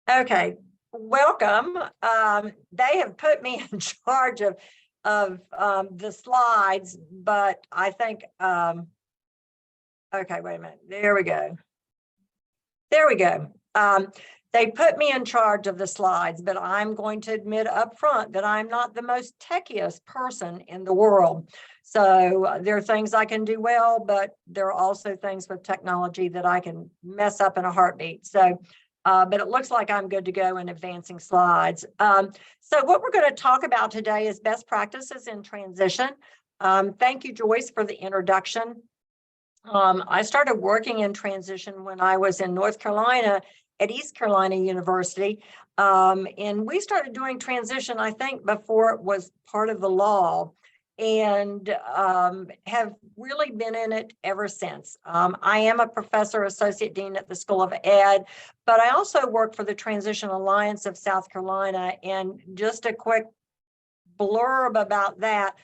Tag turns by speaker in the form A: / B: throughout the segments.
A: Okay, welcome. They have put me in charge of the slides, but I think okay, wait a minute. There we go. There we go. They put me in charge of the slides, but I'm going to admit up front that I'm not the most techiest person in the world. So there are things I can do well, but there are also things with technology that I can mess up in a heartbeat. So, but it looks like I'm good to go in advancing slides. So what we're going to talk about today is best practices in transition. Thank you, Joyce, for the introduction. I started working in transition when I was in North Carolina at East Carolina University. And we started doing transition, I think, before it was part of the law, and have really been in it ever since. I am a professor, associate dean at the School of Ed, but I also work for the Transition Alliance of South Carolina. And just a quick blurb about that.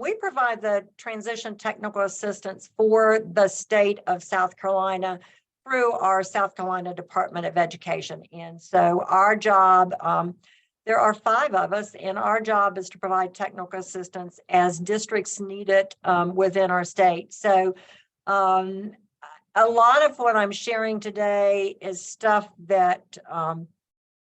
A: We provide the transition technical assistance for the state of South Carolina through our South Carolina Department of Education. And so our job, there are 5 of us, and our job is to provide technical assistance as districts need it within our state. So a lot of what I'm sharing today is stuff that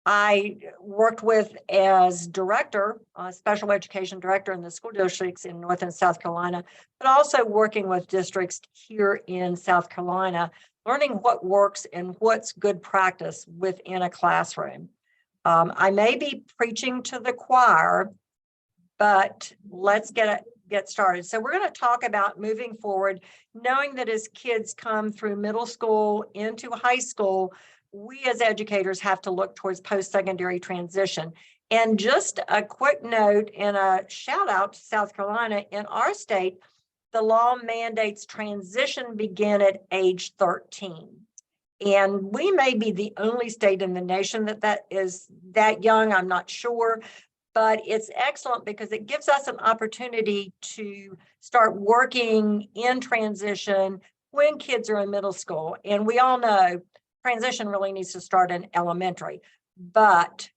A: I worked with as director, special education director in the school districts in North and South Carolina, but also working with districts here in South Carolina, learning what works and what's good practice within a classroom. I may be preaching to the choir, but let's get started. So we're going to talk about moving forward, knowing that as kids come through middle school into high school, we as educators have to look towards post-secondary transition. And just a quick note and a shout out to South Carolina. In our state, the law mandates transition begin at age 13. And we may be the only state in the nation that is that young, I'm not sure, but it's excellent because it gives us an opportunity to start working in transition when kids are in middle school. And we all know transition really needs to start in elementary, but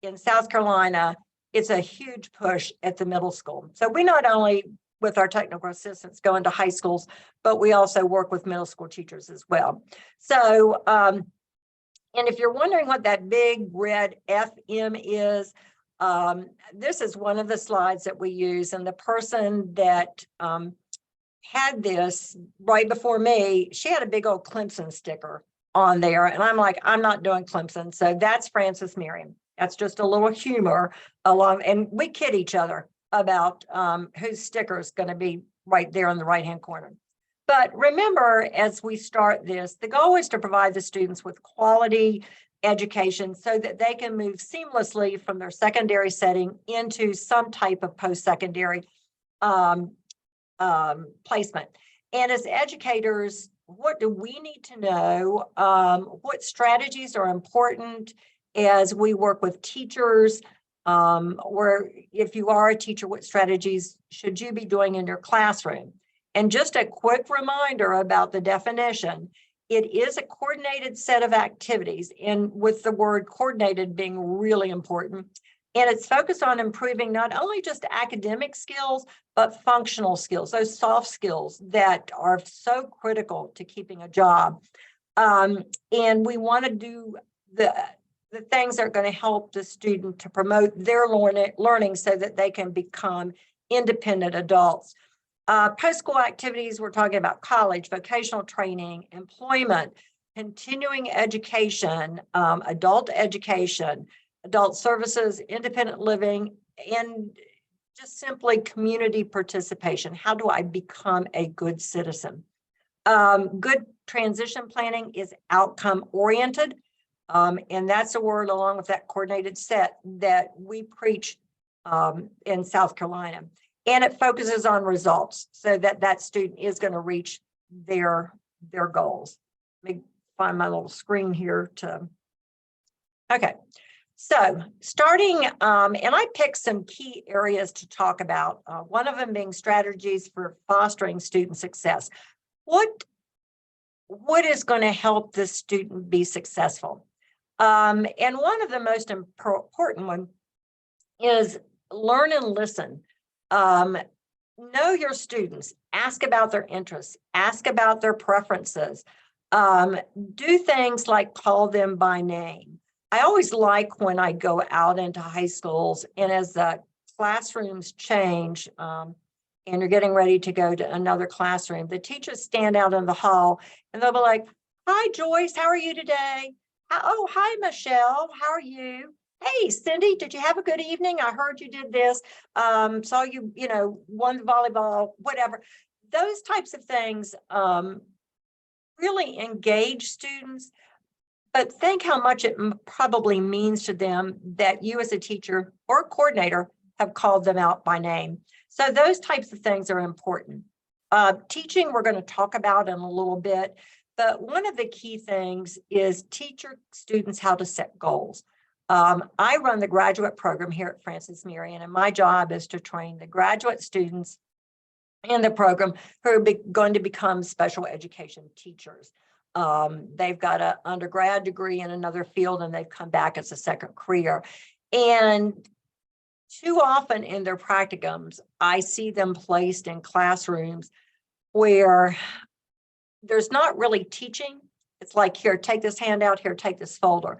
A: in South Carolina, it's a huge push at the middle school. So we not only with our technical assistants go into high schools, but we also work with middle school teachers as well. So, and if you're wondering what that big red FM is, this is one of the slides that we use, and the person that had this right before me, she had a big old Clemson sticker on there, and I'm like, I'm not doing Clemson. So that's Francis Merriam. That's just a little humor along, and we kid each other about whose sticker is going to be right there in the right-hand corner. But remember, as we start this, the goal is to provide the students with quality education so that they can move seamlessly from their secondary setting into some type of post-secondary placement. And as educators, what do we need to know? What strategies are important as we work with teachers? Or if you are a teacher, what strategies should you be doing in your classroom? And just a quick reminder about the definition. It is a coordinated set of activities, and with the word coordinated being really important. And it's focused on improving not only just academic skills, but functional skills, those soft skills that are so critical to keeping a job. And we want to do the things that are going to help the student to promote their learning so that they can become independent adults. Post-school activities, we're talking about college, vocational training, employment, continuing education, adult education, adult services, independent living, and just simply community participation. How do I become a good citizen? Good transition planning is outcome oriented. And that's a word along with that coordinated set that we preach in South Carolina. And it focuses on results so that that student is going to reach their goals. Let me find my little screen here to, okay. So starting, and I picked some key areas to talk about, one of them being strategies for fostering student success. What is going to help this student be successful? And one of the most important one is learn and listen. Know your students, ask about their interests, ask about their preferences. Do things like call them by name. I always like when I go out into high schools and as the classrooms change, and you're getting ready to go to another classroom, the teachers stand out in the hall and they'll be like, "Hi, Joyce, how are you today? Oh, hi, Michelle, how are you? Hey, Cindy, did you have a good evening? I heard you did this. Saw you, won the volleyball, whatever." Those types of things really engage students, but think how much it probably means to them that you as a teacher or coordinator have called them out by name. So those types of things are important. Teaching, we're going to talk about in a little bit, but one of the key things is teach your students how to set goals. I run the graduate program here at Francis Marion, and my job is to train the graduate students in the program who are going to become special education teachers. They've got an undergrad degree in another field, and they've come back as a second career. And too often in their practicums, I see them placed in classrooms where there's not really teaching. It's like, here, take this handout, here, take this folder.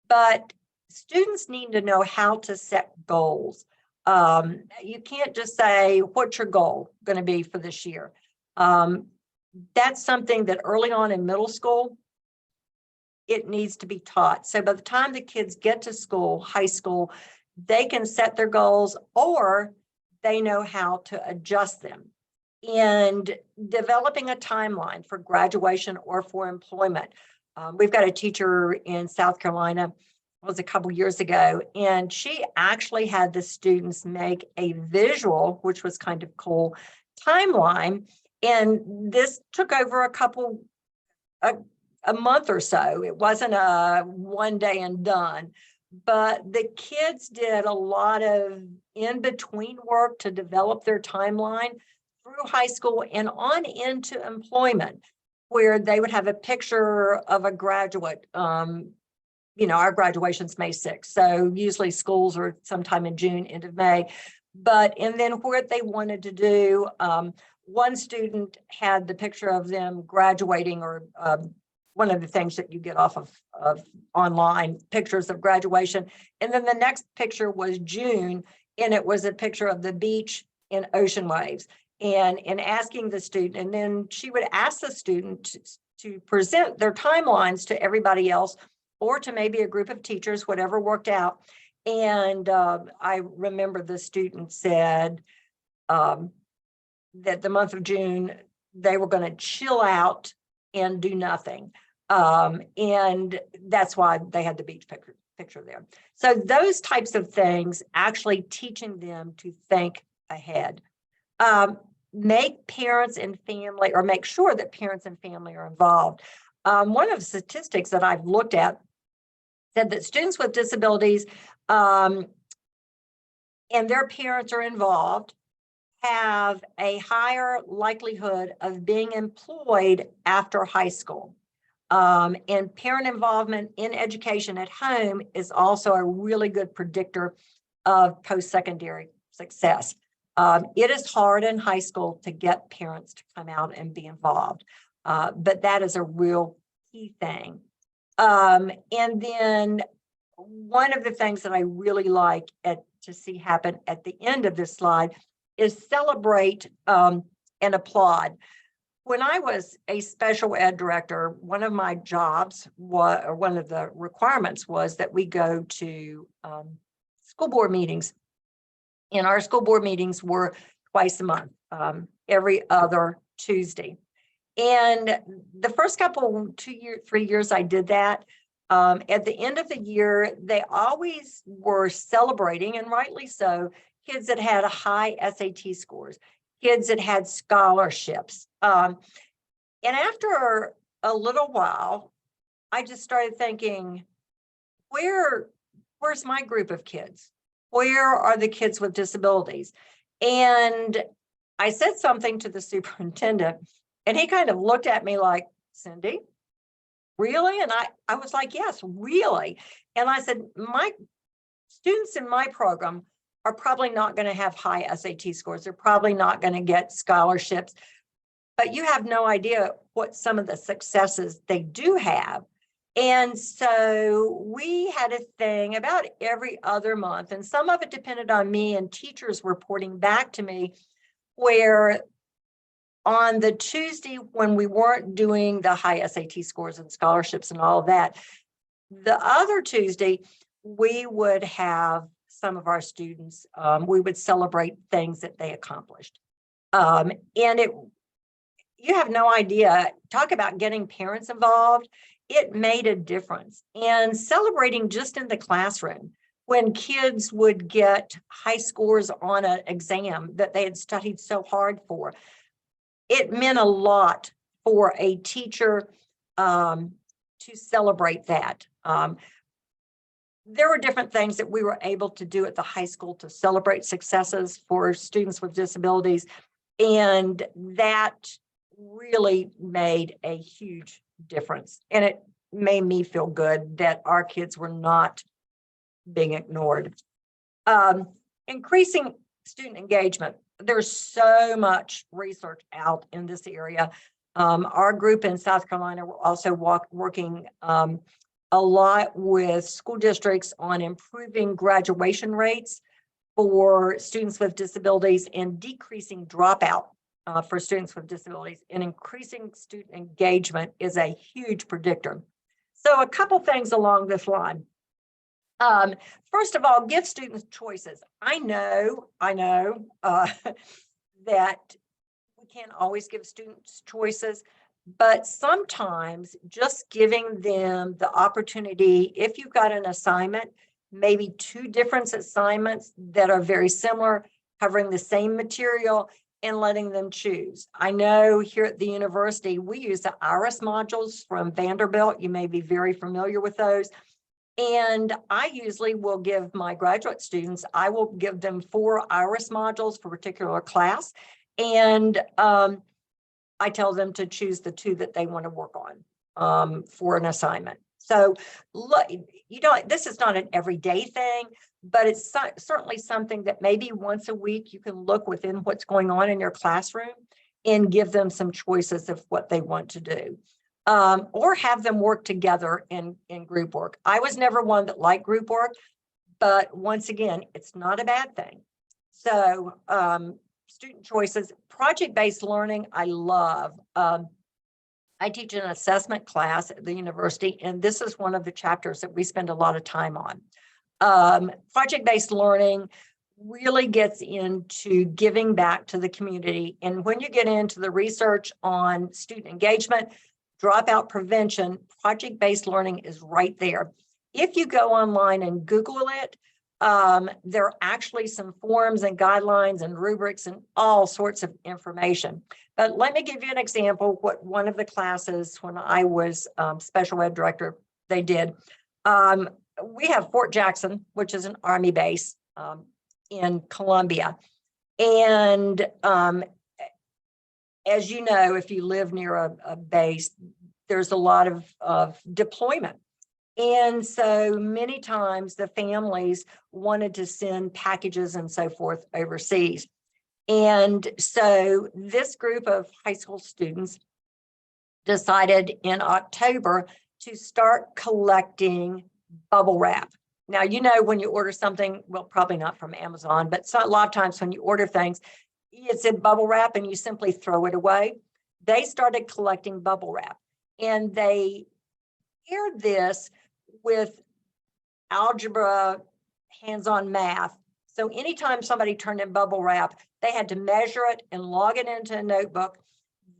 A: But students need to know how to set goals. You can't just say, what's your goal going to be for this year? That's something that early on in middle school, it needs to be taught. So by the time the kids get to school, high school, they can set their goals or they know how to adjust them. And developing a timeline for graduation or for employment. We've got a teacher in South Carolina, it was a couple years ago, and she actually had the students make a visual, which was kind of cool, timeline. And this took over a month or so. It wasn't a one day and done, but the kids did a lot of in-between work to develop their timeline through high school and on into employment, where they would have a picture of a graduate. Our graduation's May 6th. So usually schools are sometime in June, end of May. And then what they wanted to do, one student had the picture of them graduating, or one of the things that you get off of online, pictures of graduation. And then the next picture was June, and it was a picture of the beach and ocean waves. And asking the student, and then she would ask the student to present their timelines to everybody else, or to maybe a group of teachers, whatever worked out. And I remember the student said that the month of June, they were going to chill out and do nothing. And that's why they had the beach picture there. So those types of things, actually teaching them to think ahead. Make parents and family, or make sure that parents and family are involved. One of the statistics that I've looked at said that students with disabilities and their parents are involved have a higher likelihood of being employed after high school. And parent involvement in education at home is also a really good predictor of post-secondary success. It is hard in high school to get parents to come out and be involved, but that is a real key thing. And then one of the things that I really like to see happen at the end of this slide is celebrate and applaud. When I was a special ed director, one of my jobs was, or one of the requirements was that we go to school board meetings. And our school board meetings were twice a month, every other Tuesday. And the first couple, 3 years I did that, at the end of the year, they always were celebrating, and rightly so, kids that had high SAT scores, kids that had scholarships. And after a little while, I just started thinking, where's my group of kids? Where are the kids with disabilities? And I said something to the superintendent, and he kind of looked at me like, Cindy, really? And I was like, yes, really. And I said, my students in my program are probably not going to have high SAT scores. They're probably not going to get scholarships, but you have no idea what some of the successes they do have. And so we had a thing about every other month, and some of it depended on me and teachers reporting back to me, where on the Tuesday when we weren't doing the high SAT scores and scholarships and all of that, the other Tuesday, we would have some of our students, we would celebrate things that they accomplished. And you have no idea, talk about getting parents involved. It made a difference. And celebrating just in the classroom, when kids would get high scores on an exam that they had studied so hard for, it meant a lot for a teacher to celebrate that. There were different things that we were able to do at the high school to celebrate successes for students with disabilities. And that really made a huge difference. And it made me feel good that our kids were not being ignored. Increasing student engagement. There's so much research out in this area. Our group in South Carolina were also working a lot with school districts on improving graduation rates for students with disabilities and decreasing dropout for students with disabilities, and increasing student engagement is a huge predictor. So a couple things along this line. First of all, give students choices. I know that we can't always give students choices, but sometimes just giving them the opportunity, if you've got an assignment, maybe 2 different assignments that are very similar, covering the same material, and letting them choose. I know here at the university, we use the IRIS modules from Vanderbilt. You may be very familiar with those. And I usually will give my graduate students, I will give them 4 IRIS modules for a particular class. And I tell them to choose the 2 that they want to work on for an assignment. So look, this is not an everyday thing, but it's certainly something that maybe once a week you can look within what's going on in your classroom and give them some choices of what they want to do. Or have them work together in group work. I was never one that liked group work, but once again, it's not a bad thing. So student choices, project-based learning, I love. I teach an assessment class at the university, and this is one of the chapters that we spend a lot of time on. Project-based learning really gets into giving back to the community. And when you get into the research on student engagement, dropout prevention, project-based learning is right there. If you go online and Google it, there are actually some forms and guidelines and rubrics and all sorts of information. But let me give you an example what one of the classes when I was special ed director, they did. We have Fort Jackson, which is an Army base in Columbia. And as you know, if you live near a base, there's a lot of deployment. And so many times the families wanted to send packages and so forth overseas. And so this group of high school students decided in October to start collecting bubble wrap. Now, you know, when you order something, well, probably not from Amazon, but a lot of times when you order things, it's in bubble wrap and you simply throw it away. They started collecting bubble wrap, and they paired this with algebra, hands-on math. So anytime somebody turned in bubble wrap, they had to measure it and log it into a notebook.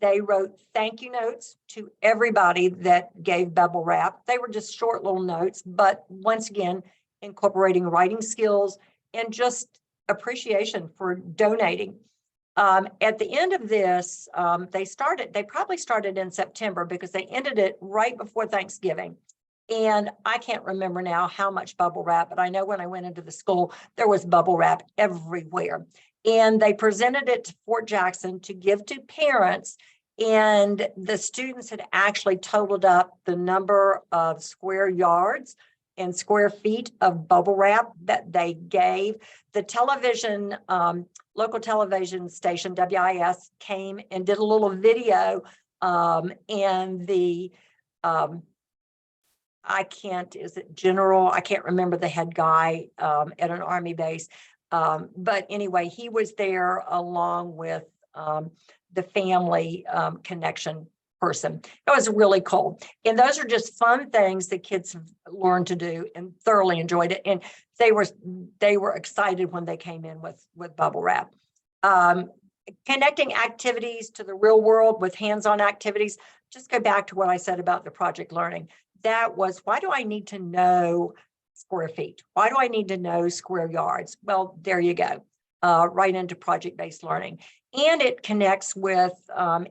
A: They wrote thank you notes to everybody that gave bubble wrap. They were just short little notes, but once again, incorporating writing skills and just appreciation for donating. At the end of this, they probably started in September because they ended it right before Thanksgiving. And I can't remember now how much bubble wrap, but I know when I went into the school, there was bubble wrap everywhere. And they presented it to Fort Jackson to give to parents And the students had actually totaled up the number of square yards and square feet of bubble wrap that they gave. The television, local television station, WIS, came and did a little video, and the, is it General? I can't remember the head guy at an Army base. But anyway, he was there along with the family connection person. It was really cool. And those are just fun things that kids have learned to do and thoroughly enjoyed it. And they were excited when they came in with bubble wrap. Connecting activities to the real world with hands-on activities. Just go back to what I said about the project learning. That was, why do I need to know square feet? Why do I need to know square yards? Well, there you go, right into project-based learning. And it connects with,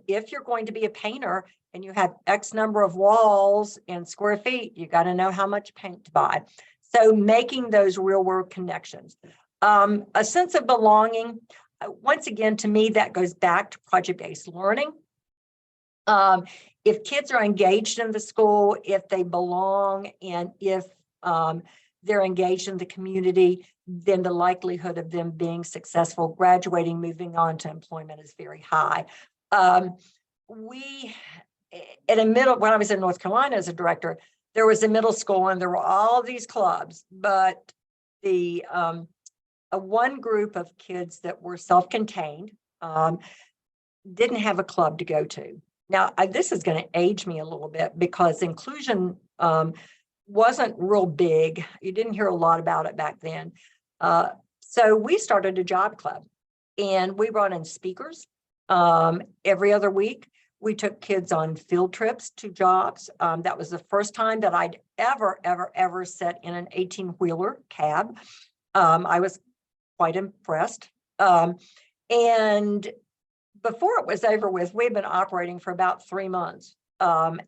A: if you're going to be a painter and you have X number of walls and square feet, you got to know how much paint to buy. So making those real world connections. A sense of belonging, once again, to me, that goes back to project-based learning. If kids are engaged in the school, if they belong, and if they're engaged in the community, then the likelihood of them being successful, graduating, moving on to employment is very high. When I was in North Carolina as a director, there was a middle school and there were all these clubs, but the one group of kids that were self-contained didn't have a club to go to. Now, this is going to age me a little bit because inclusion wasn't real big. You didn't hear a lot about it back then. So we started a job club and we brought in speakers every other week. We took kids on field trips to jobs. That was the first time that I'd ever sat in an 18-wheeler cab. I was quite impressed. And before it was over with, we'd been operating for about 3 months. And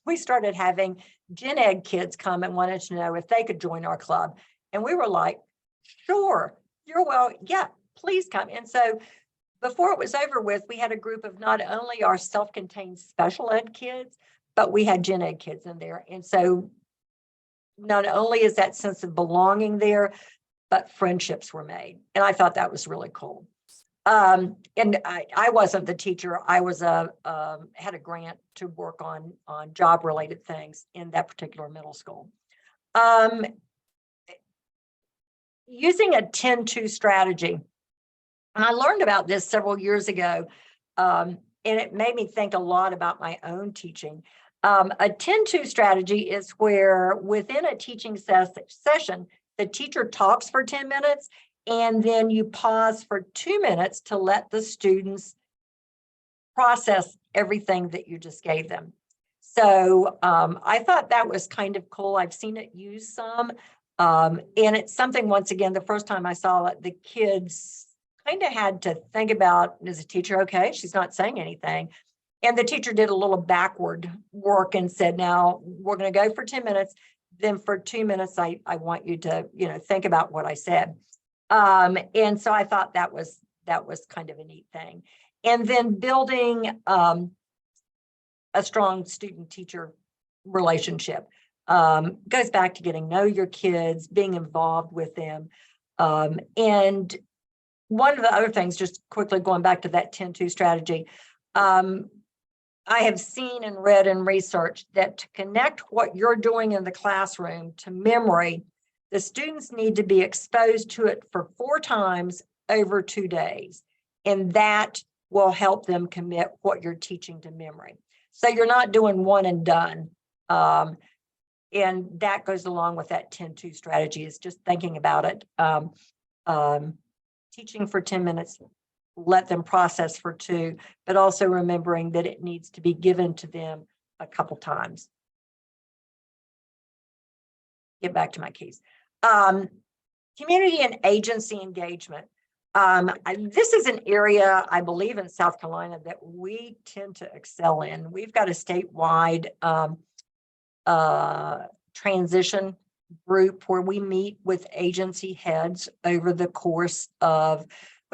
A: we started having gen ed kids come and wanted to know if they could join our club. And we were like, sure, yeah, please come. And so before it was over with, we had a group of not only our self-contained special ed kids, but we had gen ed kids in there. And so not only is that sense of belonging there, but friendships were made. And I thought that was really cool. And I wasn't the teacher. I was had a grant to work on job related things in that particular middle school. Using a 10-2 strategy. And I learned about this several years ago, and it made me think a lot about my own teaching. A 10-2 strategy is where within a teaching session, the teacher talks for 10 minutes, and then you pause for 2 minutes to let the students process everything that you just gave them. So I thought that was kind of cool. I've seen it used some. And it's something, once again, the first time I saw it, the kids kind of had to think about, as a teacher, okay, she's not saying anything. And the teacher did a little backward work and said, now we're going to go for 10 minutes. Then for 2 minutes, I want you to, think about what I said. And so I thought that was kind of a neat thing. And then building a strong student-teacher relationship goes back to getting to know your kids, being involved with them. And one of the other things, just quickly going back to that 10-2 strategy, I have seen and read and researched that to connect what you're doing in the classroom to memory, the students need to be exposed to it for 4 times over 2 days. And that will help them commit what you're teaching to memory. So you're not doing one and done. And that goes along with that 10-2 strategy, is just thinking about it. Teaching for 10 minutes, let them process for 2, but also remembering that it needs to be given to them a couple times. Get back to my keys. Community and agency engagement. This is an area, I believe, in South Carolina that we tend to excel in. We've got a statewide transition group where we meet with agency heads over the course of,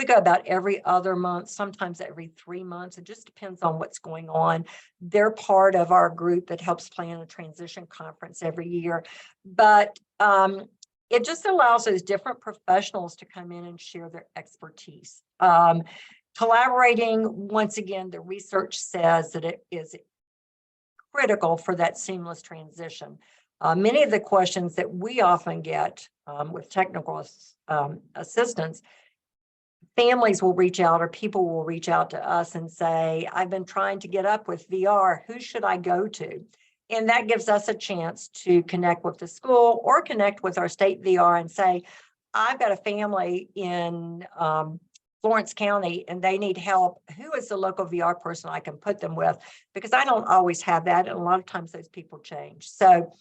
A: We go about every other month, sometimes every 3 months. It just depends on what's going on. They're part of our group that helps plan a transition conference every year. But it just allows those different professionals to come in and share their expertise. Collaborating, once again, the research says that it is critical for that seamless transition. Many of the questions that we often get with technical assistance, families will reach out or people will reach out to us and say, I've been trying to get up with VR. Who should I go to? And that gives us a chance to connect with the school or connect with our state VR and say, I've got a family in Florence County and they need help. Who is the local VR person I can put them with? Because I don't always have that. And a lot of times those people change. So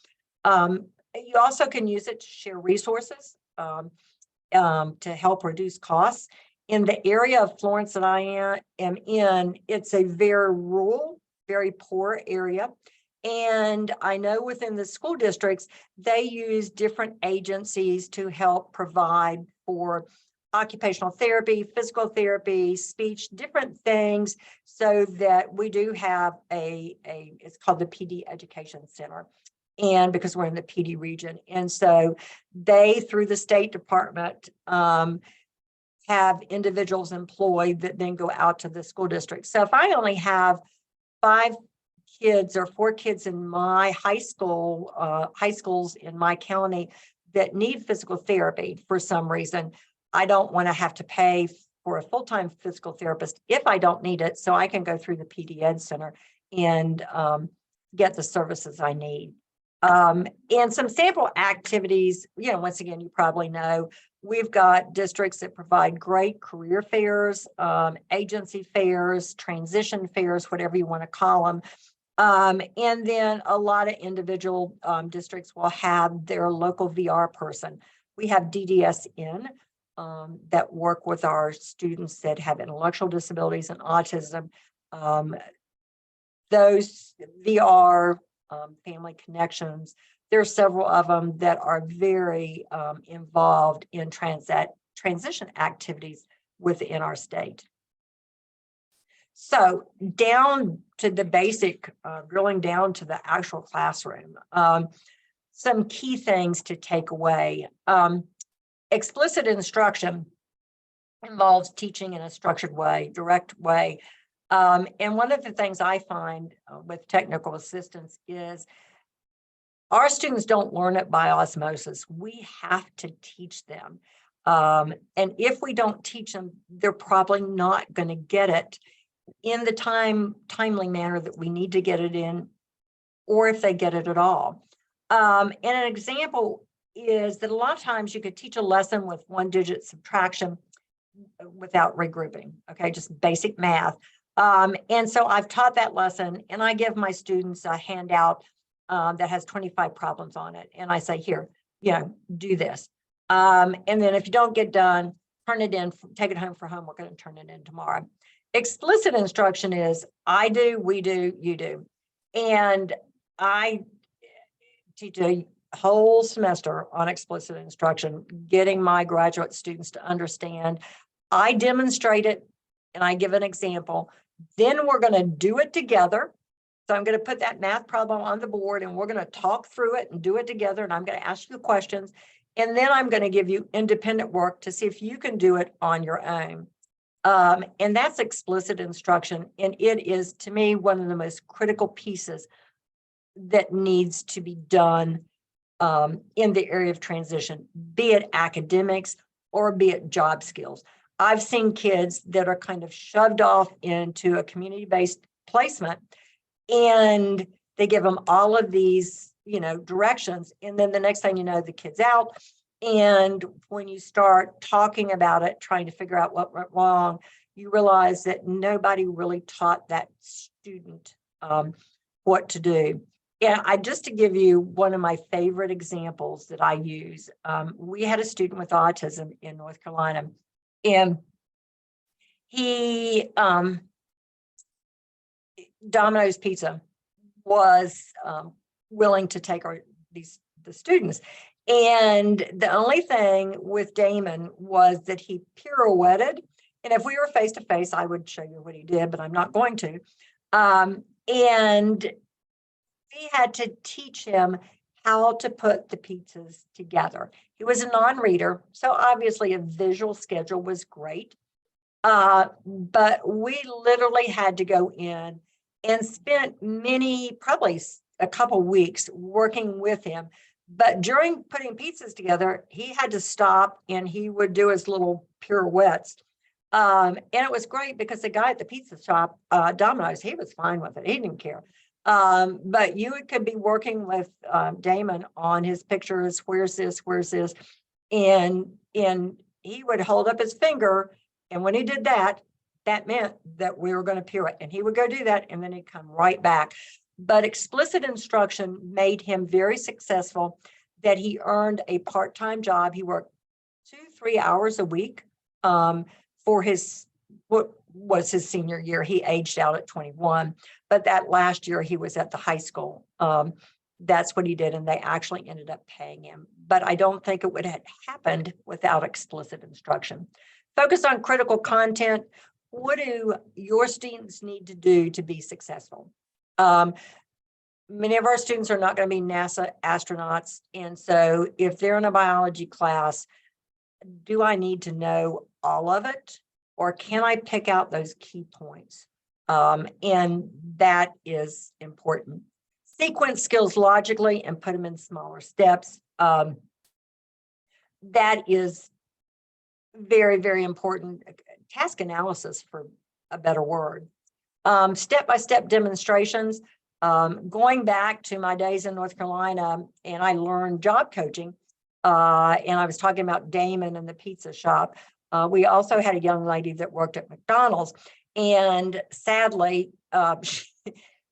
A: you also can use it to share resources to help reduce costs. In the area of Florence that I am in, it's a very rural, very poor area. And I know within the school districts, they use different agencies to help provide for occupational therapy, physical therapy, speech, different things, so that we do have it's called the PD Education Center. And because we're in the PD region. And so they, through the State Department, have individuals employed that then go out to the school district. So if I only have 5 kids or 4 kids in my high schools in my county that need physical therapy for some reason, I don't want to have to pay for a full-time physical therapist if I don't need it. So I can go through the PD Ed Center and get the services I need. And some sample activities, once again, you probably know, we've got districts that provide great career fairs, agency fairs, transition fairs, whatever you want to call them. And then a lot of individual districts will have their local VR person. We have DDSN that work with our students that have intellectual disabilities and autism. Those VR family connections, there are several of them that are very involved in transition activities within our state. So down to the basic, drilling down to the actual classroom, some key things to take away. Explicit instruction involves teaching in a structured way, direct way. And one of the things I find with technical assistance is our students don't learn it by osmosis. We have to teach them. And if we don't teach them, they're probably not going to get it in the timely manner that we need to get it in, or if they get it at all. And an example is that a lot of times you could teach a lesson with 1-digit subtraction without regrouping, okay, just basic math. And so I've taught that lesson and I give my students a handout that has 25 problems on it. And I say, here, do this. And then if you don't get done, turn it in, take it home for homework and turn it in tomorrow. Explicit instruction is I do, we do, you do. And I teach a whole semester on explicit instruction, getting my graduate students to understand. I demonstrate it and I give an example. Then we're going to do it together. So I'm going to put that math problem on the board and we're going to talk through it and do it together. And I'm going to ask you questions. And then I'm going to give you independent work to see if you can do it on your own. And that's explicit instruction. And it is, to me, one of the most critical pieces that needs to be done in the area of transition, be it academics or be it job skills. I've seen kids that are kind of shoved off into a community-based placement and they give them all of these, directions. And then the next thing you know, the kid's out. And when you start talking about it, trying to figure out what went wrong, you realize that nobody really taught that student what to do. Yeah, just to give you one of my favorite examples that I use, we had a student with autism in North Carolina, and he, Domino's Pizza was willing to take the students. And the only thing with Damon was that he pirouetted And if we were face to face, I would show you what he did, but I'm not going to. And we had to teach him how to put the pizzas together. He was a non-reader, so obviously a visual schedule was great. But we literally had to go in and spent probably a couple weeks working with him. But during putting pizzas together, he had to stop and he would do his little pirouettes. And it was great because the guy at the pizza shop, Domino's, he was fine with it. He didn't care. But you could be working with Damon on his pictures. Where's this? And he would hold up his finger. And when he did that, that meant that we were going to pirouette. And he would go do that, and then he'd come right back. But explicit instruction made him very successful, that he earned a part-time job. He worked 2-3 hours a week for what was his senior year. He aged out at 21, but that last year he was at the high school. That's what he did, and they actually ended up paying him. But I don't think it would have happened without explicit instruction. Focus on critical content. What do your students need to do to be successful? Many of our students are not going to be NASA astronauts. And so if they're in a biology class, do I need to know all of it? Or can I pick out those key points? And that is important. Sequence skills logically and put them in smaller steps. That is very, very important. Task analysis, for a better word. Step-by-step demonstrations. Going back to my days in North Carolina, and I learned job coaching, and I was talking about Damon and the pizza shop. We also had a young lady that worked at McDonald's, and sadly,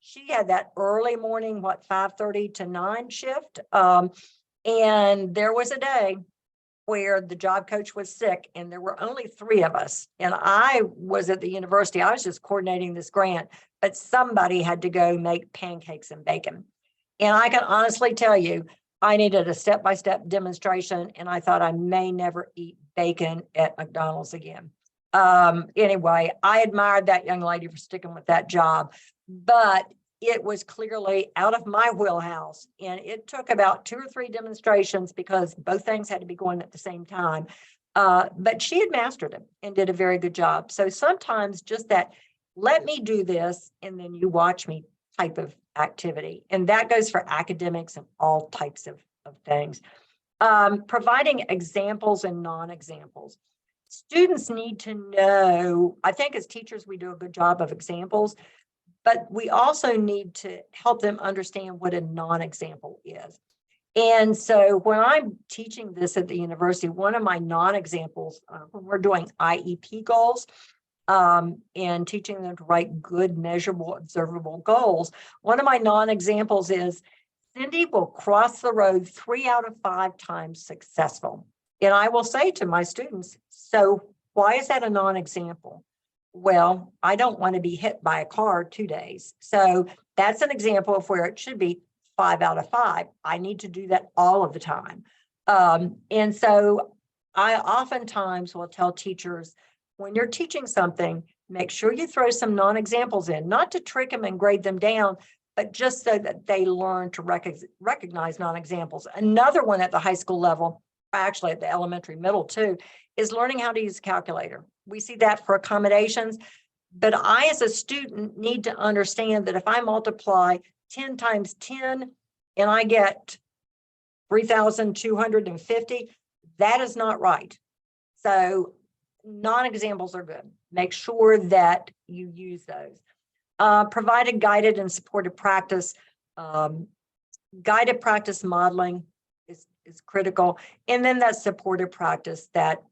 A: she had that early morning, 5:30 to 9 shift. And there was a day where the job coach was sick, and there were only 3 of us. And I was at the university. I was just coordinating this grant, but somebody had to go make pancakes and bacon. And I can honestly tell you, I needed a step-by-step demonstration, and I thought I may never eat bacon at McDonald's again. Anyway, I admired that young lady for sticking with that job, but it was clearly out of my wheelhouse. And it took about 2 or 3 demonstrations because both things had to be going at the same time. But she had mastered it and did a very good job. So sometimes just that, let me do this and then you watch me type of activity. And that goes for academics and all types of things. Providing examples and non-examples. Students need to know, I think as teachers, we do a good job of examples, but we also need to help them understand what a non-example is. And so when I'm teaching this at the university, one of my non-examples, when we're doing IEP goals and teaching them to write good, measurable, observable goals, one of my non-examples is Cindy will cross the road 3 out of 5 times successful. And I will say to my students, so why is that a non-example? Well, I don't want to be hit by a car 2 days. So that's an example of where it should be 5 out of 5. I need to do that all of the time. And so I oftentimes will tell teachers, when you're teaching something, make sure you throw some non-examples in, not to trick them and grade them down, but just so that they learn to recognize non-examples. Another one at the high school level, actually at the elementary middle too, is learning how to use a calculator. We see that for accommodations, but I as a student need to understand that if I multiply 10 times 10 and I get 3,250, that is not right. So non-examples are good. Make sure that you use those. Provided guided and supported practice. Guided practice modeling is critical. And then that supported practice, that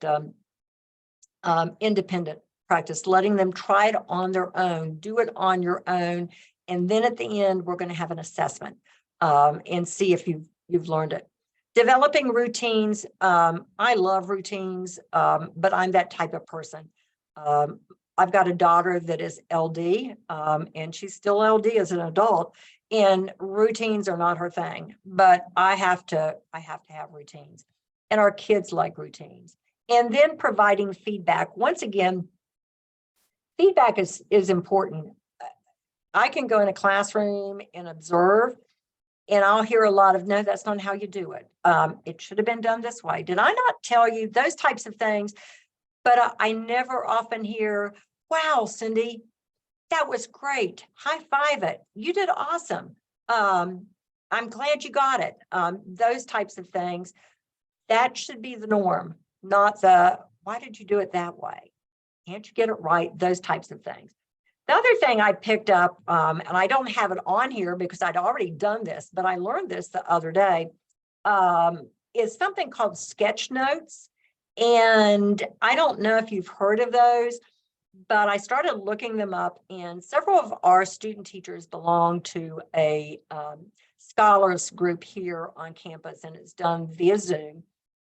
A: independent practice, letting them try it on their own, do it on your own. And then at the end, we're going to have an assessment and see if you've learned it. Developing routines. I love routines, but I'm that type of person. I've got a daughter that is LD, and she's still LD as an adult, and routines are not her thing, but I have to have routines, and our kids like routines. And then providing feedback. Once again, feedback is important. I can go in a classroom and observe, and I'll hear a lot of, no, that's not how you do it. It should have been done this way. Did I not tell you? Those types of things. But I never often hear, wow, Cindy, that was great. High five it. You did awesome. I'm glad you got it. Those types of things, that should be the norm, not the, why did you do it that way? Can't you get it right? Those types of things. The other thing I picked up, and I don't have it on here because I'd already done this, but I learned this the other day, is something called sketch notes. And I don't know if you've heard of those, but I started looking them up, and several of our student teachers belong to a scholars group here on campus, and it's done via Zoom.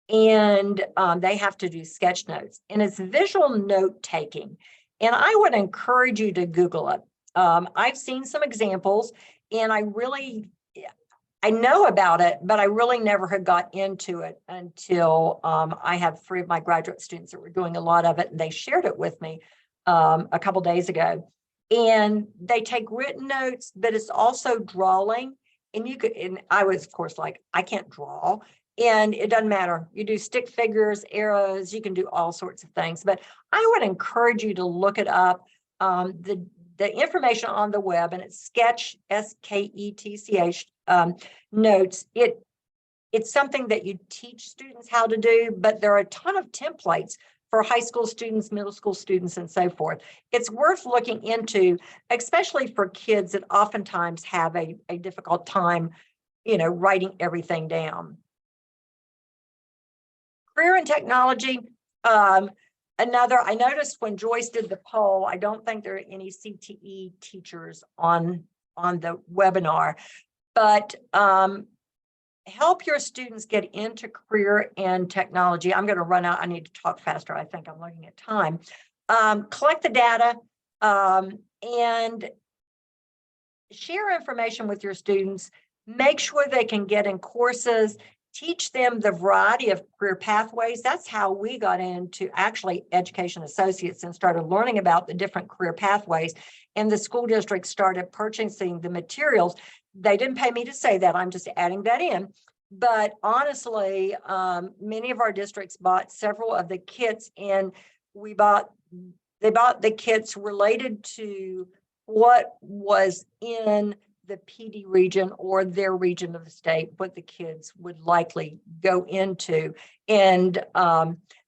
A: And they have to do sketch notes, and it's visual note taking. And I would encourage you to Google it. I've seen some examples, and I know about it, but I really never had got into it until I have 3 of my graduate students that were doing a lot of it, and they shared it with me a couple days ago. And they take written notes, but it's also drawing. And I was, of course, like, I can't draw. And it doesn't matter. You do stick figures, arrows, you can do all sorts of things. But I would encourage you to look it up. The information on the web, and it's Sketch, SKETCH, notes. It's something that you teach students how to do, but there are a ton of templates for high school students, middle school students, and so forth. It's worth looking into, especially for kids that oftentimes have a difficult time, writing everything down. Career and technology. I noticed when Joyce did the poll, I don't think there are any CTE teachers on the webinar, but help your students get into career and technology. I'm going to run out. I need to talk faster. I think I'm looking at time. Collect the data and share information with your students. Make sure they can get in courses. Teach them the variety of career pathways. That's how we got into actually Education Associates and started learning about the different career pathways. And the school district started purchasing the materials. They didn't pay me to say that. I'm just adding that in. But honestly, many of our districts bought several of the kits, and they bought the kits related to what was in the PD region or their region of the state, what the kids would likely go into. And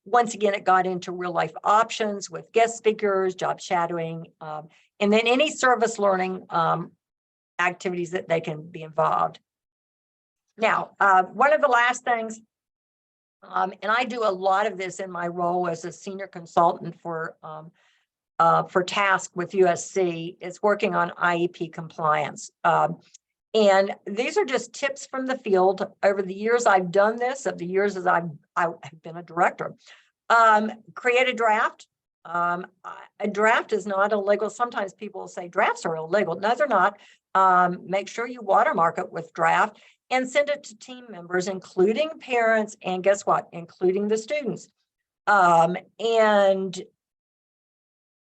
A: once again, it got into real life options with guest speakers, job shadowing, and then any service learning activities that they can be involved. Now, one of the last things, and I do a lot of this in my role as a senior consultant for TASC with USC, is working on IEP compliance. And these are just tips from the field. Over the years I've done this, of the years as I've been a director. Create a draft. A draft is not illegal. Sometimes people say drafts are illegal. No, they're not. Make sure you watermark it with draft and send it to team members, including parents, and guess what? Including the students. And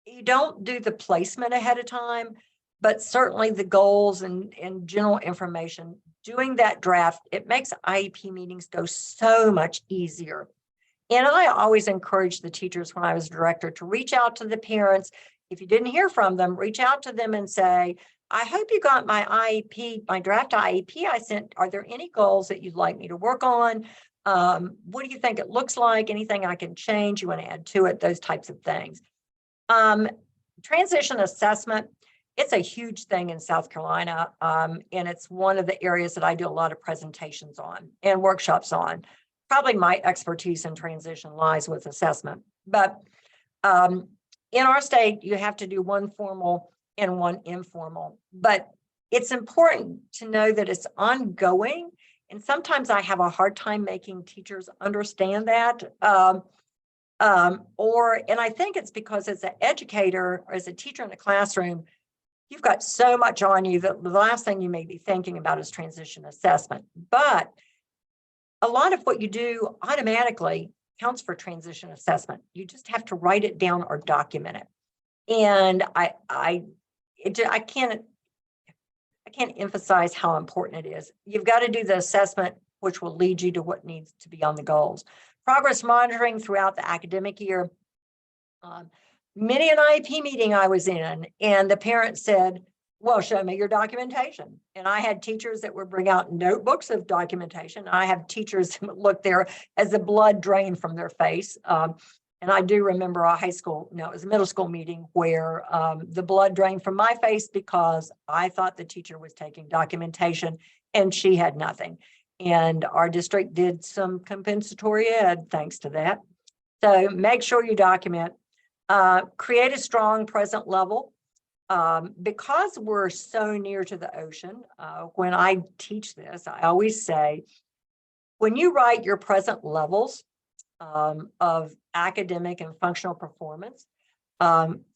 A: you don't do the placement ahead of time, but certainly the goals and general information, doing that draft, it makes IEP meetings go so much easier. And I always encourage the teachers when I was director to reach out to the parents. If you didn't hear from them, reach out to them and say, I hope you got my IEP, my draft IEP I sent. Are there any goals that you'd like me to work on? What do you think it looks like? Anything I can change you want to add to it? Those types of things. Transition assessment, it's a huge thing in South Carolina, and it's one of the areas that I do a lot of presentations on and workshops on. Probably my expertise in transition lies with assessment, but in our state, you have to do one formal and one informal, but it's important to know that it's ongoing. And sometimes I have a hard time making teachers understand that. And I think it's because as an educator or as a teacher in a classroom, you've got so much on you that the last thing you may be thinking about is transition assessment. But a lot of what you do automatically counts for transition assessment. You just have to write it down or document it. And I can't emphasize how important it is. You've got to do the assessment, which will lead you to what needs to be on the goals. Progress monitoring throughout the academic year. Many an IEP meeting I was in, and the parent said, well, show me your documentation. And I had teachers that would bring out notebooks of documentation. I have teachers who look there as the blood drained from their face. And I do remember a it was a middle school meeting where the blood drained from my face because I thought the teacher was taking documentation and she had nothing. And our district did some compensatory ed thanks to that. So make sure you document, create a strong present level. Because we're so near to the ocean, when I teach this, I always say, when you write your present levels of academic and functional performance,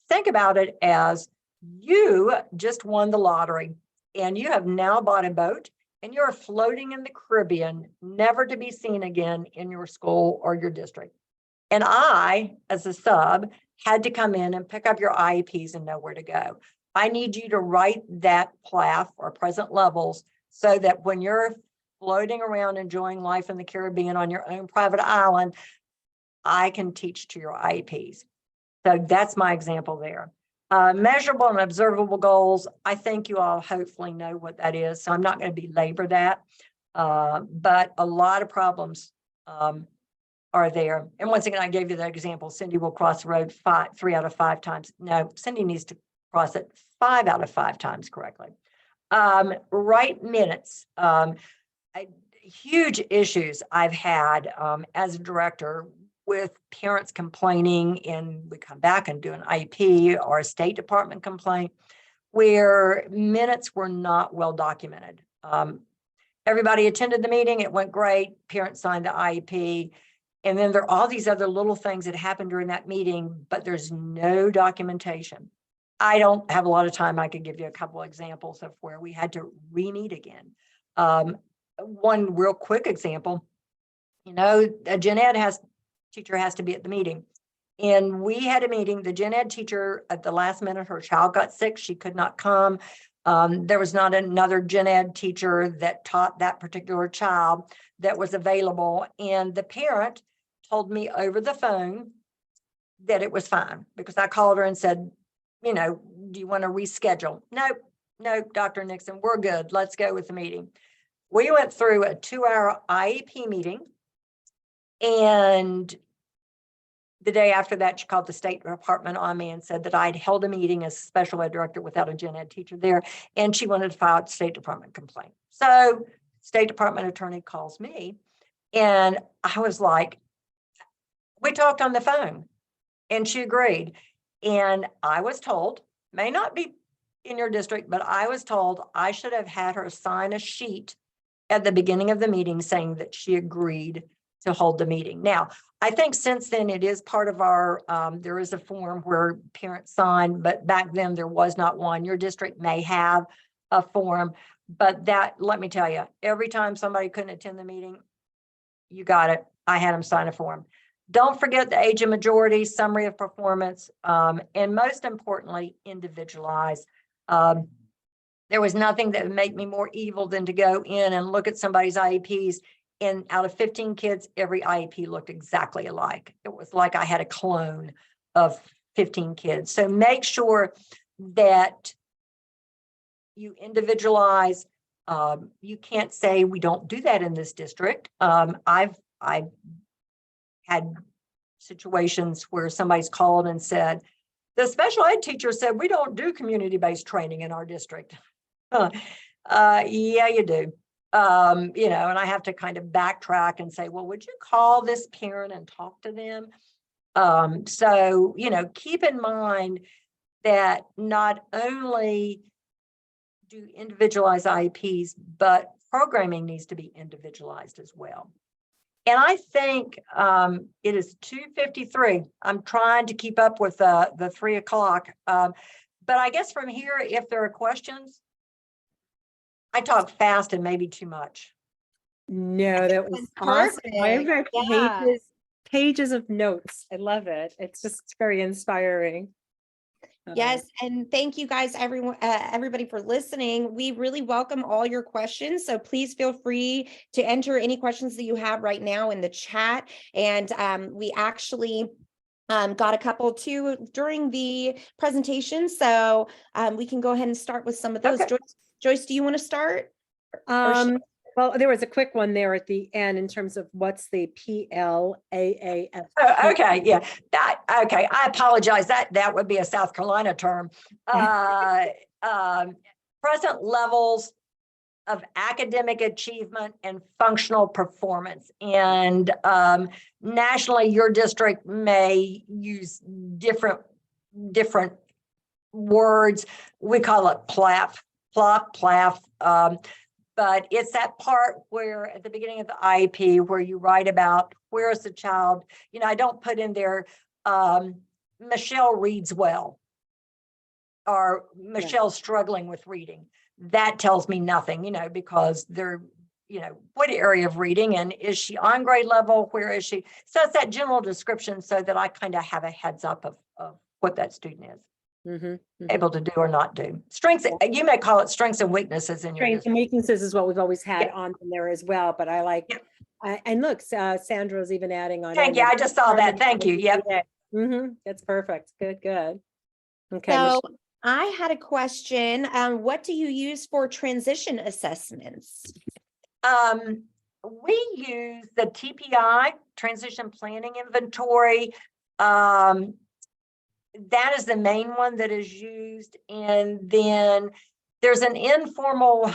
A: think about it as you just won the lottery and you have now bought a boat and you're floating in the Caribbean, never to be seen again in your school or your district. And I, as a sub, had to come in and pick up your IEPs and know where to go. I need you to write that PLAF or present levels so that when you're floating around enjoying life in the Caribbean on your own private island, I can teach to your IEPs. So that's my example there. Measurable and observable goals. I think you all hopefully know what that is. So I'm not going to belabor that. But a lot of problems are there. And once again, I gave you that example. Cindy will cross the road 3 out of 5 times. No, Cindy needs to cross it 5 out of 5 times correctly. Write minutes. Huge issues I've had as a director with parents complaining, and we come back and do an IEP or a State Department complaint where minutes were not well documented. Everybody attended the meeting, it went great, parents signed the IEP, and then there are all these other little things that happened during that meeting, but there's no documentation. I don't have a lot of time. I could give you a couple of examples of where we had to re-meet again. One real quick example, a gen ed teacher has to be at the meeting. And we had a meeting, the gen ed teacher at the last minute, her child got sick, she could not come. There was not another gen ed teacher that taught that particular child that was available. And the parent told me over the phone that it was fine because I called her and said, do you want to reschedule? No, Dr. Nixon, we're good. Let's go with the meeting. We went through a 2-hour IEP meeting. And the day after that, she called the State Department on me and said that I'd held a meeting as special ed director without a gen ed teacher there. And she wanted to file a State Department complaint. So State Department attorney calls me and I was like, we talked on the phone and she agreed. And I was told, may not be in your district, but I was told I should have had her sign a sheet at the beginning of the meeting saying that she agreed to hold the meeting. Now, I think since then it is part of our, there is a form where parents sign, but back then there was not one. Your district may have a form, but let me tell you, every time somebody couldn't attend the meeting, you got it. I had them sign a form. Don't forget the age of majority, summary of performance, and most importantly, individualize. There was nothing that would make me more evil than to go in and look at somebody's IEPs, and out of 15 kids, every IEP looked exactly alike. It was like I had a clone of 15 kids. So make sure that you individualize. You can't say we don't do that in this district. I've had situations where somebody's called and said, the special ed teacher said, we don't do community-based training in our district. Yeah, you do. And I have to kind of backtrack and say, well, would you call this parent and talk to them? So, keep in mind that not only do individualized IEPs, but programming needs to be individualized as well. And I think it is 2:53. I'm trying to keep up with the 3 o'clock. But I guess from here, if there are questions, I talk fast and maybe too much.
B: No, that was awesome. I have pages of notes. I love it. It's just very inspiring.
C: Yes, and thank you guys, everyone, everybody for listening. We really welcome all your questions. So please feel free to enter any questions that you have right now in the chat. And we actually got a couple too during the presentation. So we can go ahead and start with some of those.
A: Okay.
C: Joyce, do you want to start?
B: Well, there was a quick one there at the end in terms of what's the PLAAF.
A: Oh, okay, yeah, okay, I apologize, that would be a South Carolina term. Present levels of academic achievement and functional performance. And nationally, your district may use different words. We call it PLAF. But it's that part where at the beginning of the IEP where you write about where is the child, I don't put in there, Michelle reads well, or Michelle's struggling with reading. That tells me nothing, because they're, what area of reading, and is she on grade level? Where is she? So it's that general description so that I kind of have a heads up of what that student is able to do or not do. Strengths, you may call it strengths and weaknesses in your
B: Strengths and weaknesses is what we've always had
A: Yeah.
B: on there as well, but I like, and look, Sandra's even adding on.
A: Thank you. I just saw that. Thank you. Yep.
B: That's perfect. Good. Okay.
C: So I had a question. What do you use for transition assessments?
A: We use the TPI, Transition Planning Inventory. That is the main one that is used. And then there's an informal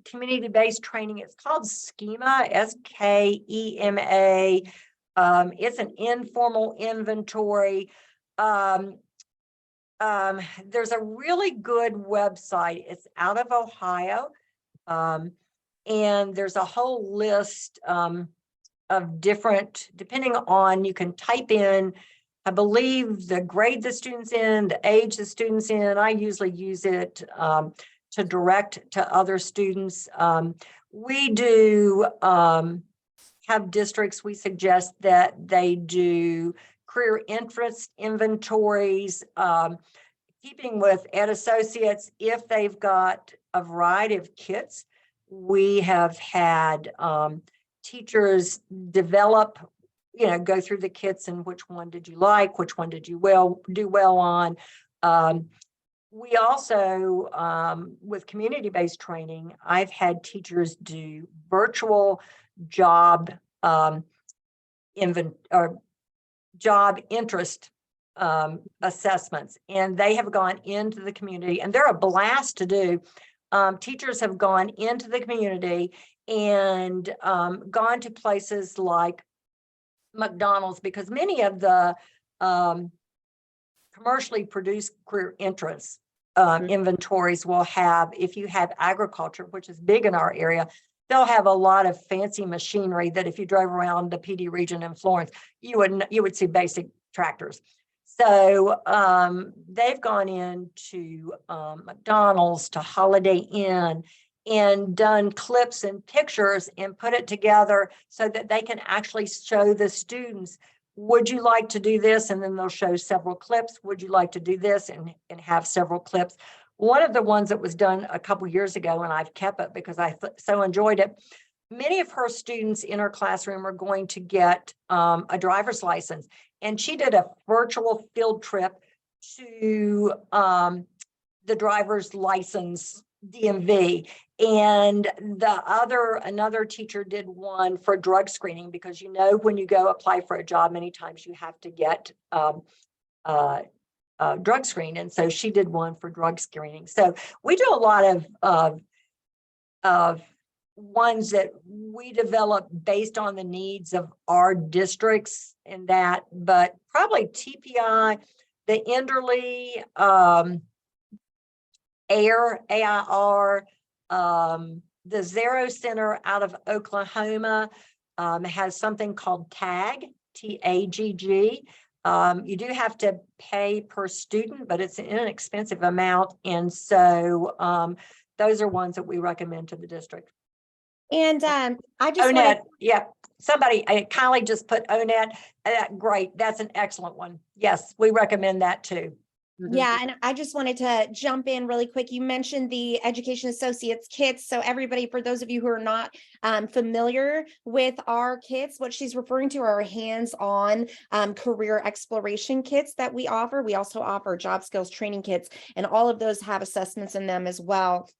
A: community-based training. It's called SKEMA, SKEMA. It's an informal inventory. There's a really good website. It's out of Ohio. And there's a whole list of different, depending on, you can type in, I believe, the grade the student's in, the age the student's in. I usually use it to direct to other students. We do have districts, we suggest that they do career interest inventories, keeping with Ed Associates, if they've got a variety of kits. We have had teachers develop, go through the kits and which one did you like, which one did you do well on. We also, with community-based training, I've had teachers do virtual job job interest assessments, and they have gone into the community, and they're a blast to do. Teachers have gone into the community and gone to places like McDonald's, because many of the commercially produced career entrance inventories will have, if you have agriculture, which is big in our area, they'll have a lot of fancy machinery that if you drove around the PD region in Florence, you would see basic tractors. So they've gone into McDonald's, to Holiday Inn, and done clips and pictures and put it together so that they can actually show the students, would you like to do this? And then they'll show several clips. Would you like to do this? And have several clips. One of the ones that was done a couple years ago, and I've kept it because I so enjoyed it. Many of her students in her classroom are going to get a driver's license. And she did a virtual field trip to the driver's license DMV. And another teacher did one for drug screening, because when you go apply for a job, many times you have to get drug screen. And so she did one for drug screening. So we do a lot of ones that we develop based on the needs of our districts and that, but probably TPI, the Enderly, AIR, the Zero Center out of Oklahoma has something called TAG, TAGG. You do have to pay per student, but it's an inexpensive amount. And so those are ones that we recommend to the district.
C: And I just
A: ONET, yeah. Somebody, a colleague just put ONET. Great, that's an excellent one. Yes, we recommend that too.
B: Mhm.
C: Yeah, and I just wanted to jump in really quick. You mentioned the Education Associates kits. So everybody, for those of you who are not familiar with our kits, what she's referring to are hands-on career exploration kits that we offer. We also offer job skills training kits, and all of those have assessments in them as well.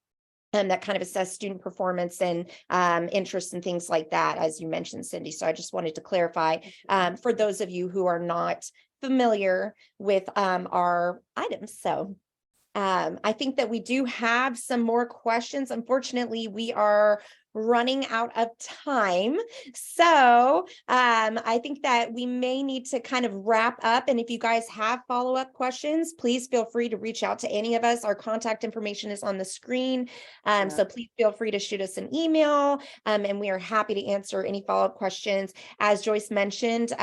C: And that kind of assess student performance and interests and things like that, as you mentioned, Cindy. So I just wanted to clarify for those of you who are not familiar with our items. So I think that we do have some more questions. Unfortunately, we are running out of time. So I think that we may need to kind of wrap up. And if you guys have follow-up questions, please feel free to reach out to any of us. Our contact information is on the screen. So please feel free to shoot us an email, and we are happy to answer any follow-up questions. As Joyce mentioned,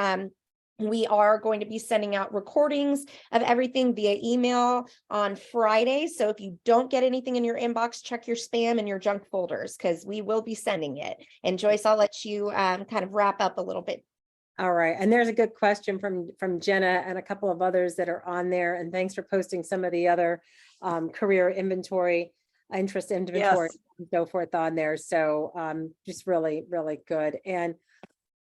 C: we are going to be sending out recordings of everything via email on Friday. So if you don't get anything in your inbox, check your spam and your junk folders, because we will be sending it. And Joyce, I'll let you kind of wrap up a little bit.
B: All right, and there's a good question from Jenna and a couple of others that are on there. And thanks for posting some of the other career inventory, interest inventory,
A: Yes.
B: and so forth on there. So just really, really good. And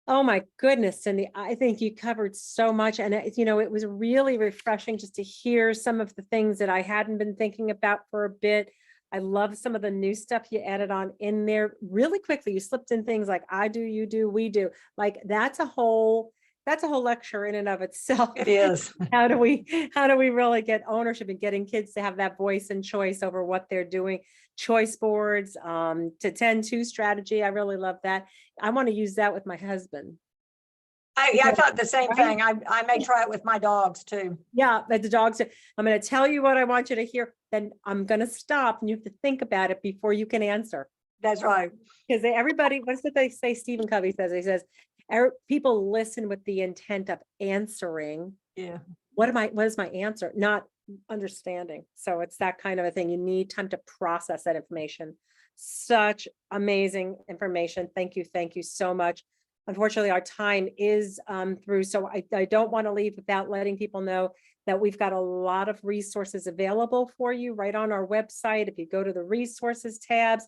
B: oh my goodness, Cindy, I think you covered so much. And it was really refreshing just to hear some of the things that I hadn't been thinking about for a bit. I love some of the new stuff you added on in there really quickly. You slipped in things like I do, you do, we do. Like that's a whole lecture in and of itself.
A: It is.
B: How do we really get ownership and getting kids to have that voice and choice over what they're doing? Choice boards, to 10-2 strategy. I really love that. I want to use that with my husband.
A: I thought the same
B: Right?
A: thing. I may try it with my dogs too.
B: Yeah, but the dogs, I'm going to tell you what I want you to hear. Then I'm going to stop and you have to think about it before you can answer.
A: That's right.
B: Because everybody, what's what they say? Stephen Covey says, he says, people listen with the intent of answering.
A: Yeah.
B: What is my answer? Not understanding. So it's that kind of a thing. You need time to process that information. Such amazing information. Thank you so much. Unfortunately, our time is through. So I don't want to leave without letting people know that we've got a lot of resources available for you right on our website. If you go to the resources tabs,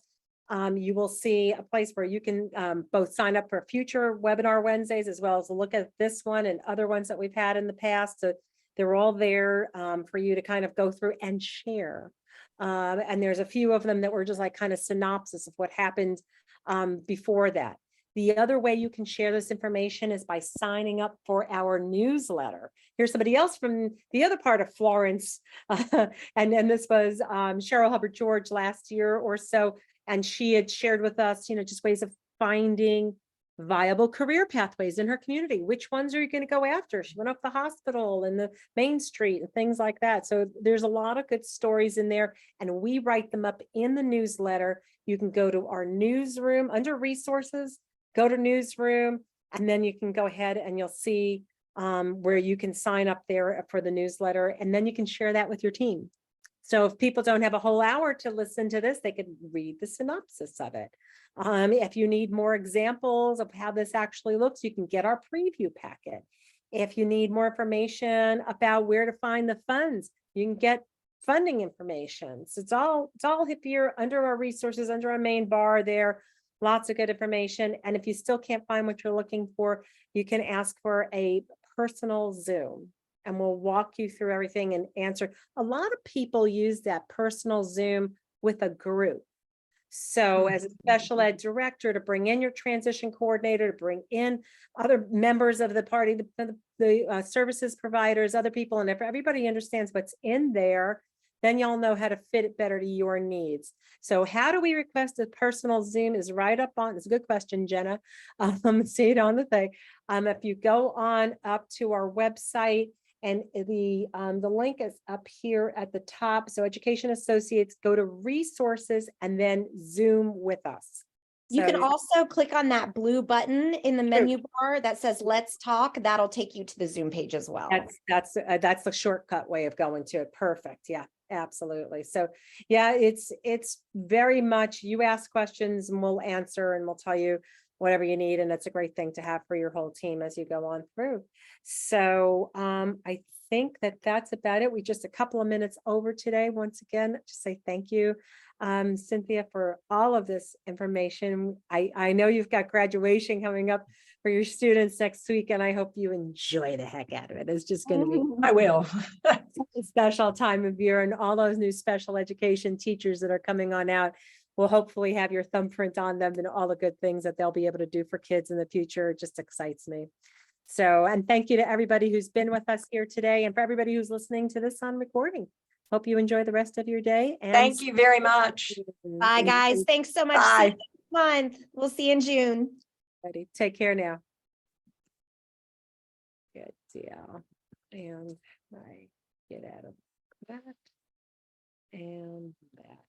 B: you will see a place where you can both sign up for future webinar Wednesdays, as well as look at this one and other ones that we've had in the past. So they're all there for you to kind of go through and share. And there's a few of them that were just like kind of synopsis of what happened before that. The other way you can share this information is by signing up for our newsletter. Here's somebody else from the other part of Florence. And this was Cheryl Hubbard George last year or so. And she had shared with us, just ways of finding viable career pathways in her community. Which ones are you going to go after? She went up the hospital and the Main Street and things like that. So there's a lot of good stories in there, and we write them up in the newsletter. You can go to our newsroom under resources, go to newsroom, and then you can go ahead and you'll see where you can sign up there for the newsletter, and then you can share that with your team. So if people don't have a whole hour to listen to this, they could read the synopsis of it. If you need more examples of how this actually looks, you can get our preview packet. If you need more information about where to find the funds, you can get funding information. So it's all here under our resources, under our main bar there. Lots of good information. And if you still can't find what you're looking for, you can ask for a personal Zoom, and we'll walk you through everything and answer. A lot of people use that personal Zoom with a group. So as a special ed director, to bring in your transition coordinator, to bring in other members of the party, the services providers, other people, and if everybody understands what's in there, then y'all know how to fit it better to your needs. So how do we request a personal Zoom is right up on, it's a good question, Jenna. See it on the thing. If you go on up to our website, and the link is up here at the top. So Education Associates, go to resources and then Zoom with us.
C: You can
B: So-
C: also click on that blue button in the menu bar that says "Let's Talk." That'll take you to the Zoom page as well.
B: That's the shortcut way of going to it. Perfect. Yeah, absolutely. So yeah, it's very much, you ask questions and we'll answer and we'll tell you whatever you need. And that's a great thing to have for your whole team as you go on through. So I think that that's about it. We just a couple of minutes over today. Once again, just say thank you, Cynthia, for all of this information. I know you've got graduation coming up for your students next week, and I hope you enjoy the heck out of it. It's just going to be
A: I will.
B: such a special time of year, and all those new special education teachers that are coming on out will hopefully have your thumbprint on them and all the good things that they'll be able to do for kids in the future. It just excites me. So, and thank you to everybody who's been with us here today, and for everybody who's listening to this on recording. Hope you enjoy the rest of your day. And
A: Thank you very much.
C: Bye, guys. Thanks so much. See you
A: Bye.
C: next month. We'll see you in June.
B: Everybody, take care now. Good deal. And I get out of that and that.